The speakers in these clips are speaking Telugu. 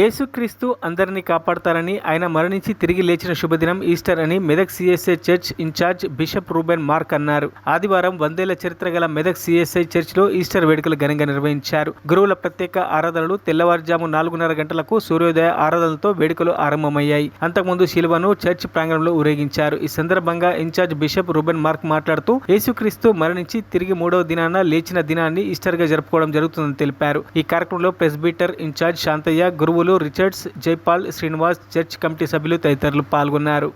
యేసుక్రీస్తు అందరినీ కాపాడతారని, ఆయన మరణించి తిరిగి లేచిన శుభదినం ఈస్టర్ అని Medak CSI church incharge bishop Ruben Mark అన్నారు. ఆదివారం 100 ఏళ్ల చరిత్ర గల మెదక్ సిఎస్ఐ చర్చ్లో ఈస్టర్ వేడుకలు ఘనంగా నిర్వహించారు. గురువుల ప్రత్యేక ఆరాధనలు తెల్లవారుజాము 4:30 గంటలకు సూర్యోదయ ఆరాధనలతో వేడుకలు ఆరంభమయ్యాయి. అంతకుముందు శిలువను చర్చ్ ప్రాంగణంలో ఊరేగించారు. ఈ సందర్భంగా ఇన్ఛార్జ్ బిషప్ రూబెన్ మార్క్ మాట్లాడుతూ యేసుక్రీస్తు మరణించి తిరిగి 3వ దినాన లేచిన దినాన్ని ఈస్టర్ గా జరుపుకోవడం జరుగుతుందని తెలిపారు. ఈ కార్యక్రమంలో ప్రెస్బిటర్ ఇన్ఛార్జ్ శాంతయ్య, గురువులు Richards, Jaipal, Srinivas, church committee సభ్యులు తదితరులు పాల్గొన్నారు.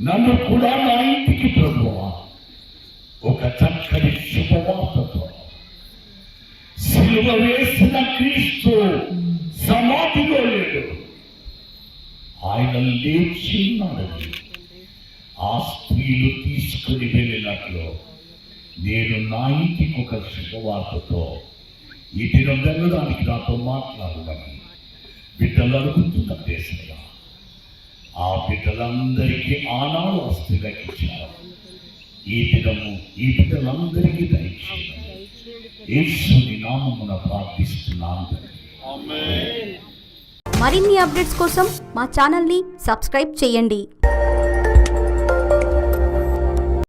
నన్ను కూడా నా ఇంటికి ప్రభువా ఒక చక్కని శుభవార్తతో సిలువ వేసిన క్రీస్తు సమాధిలో లేడు, ఆయన లేచి ఉన్నాడని ఆ స్త్రీలు తీసుకుని వెళ్ళినట్లు నేను నా ఇంటికి ఒక శుభవార్తతో ఈ దినం వెళ్ళడానికి నాతో మాట్లాడమని బిడ్డలు అడుగుతున్న దేశంగా ఆ బిడ్డలందరికీ ఆనాడు ఆస్తిగా ఇచ్చారు. ఈ దినము ఈ బిడ్డలందరికీ దయచేయమని యేసుని నామమున ప్రార్థిస్తున్నాను. మరిన్ని అప్డేట్స్ కోసం మా ఛానల్ని సబ్స్క్రైబ్ చేయండి.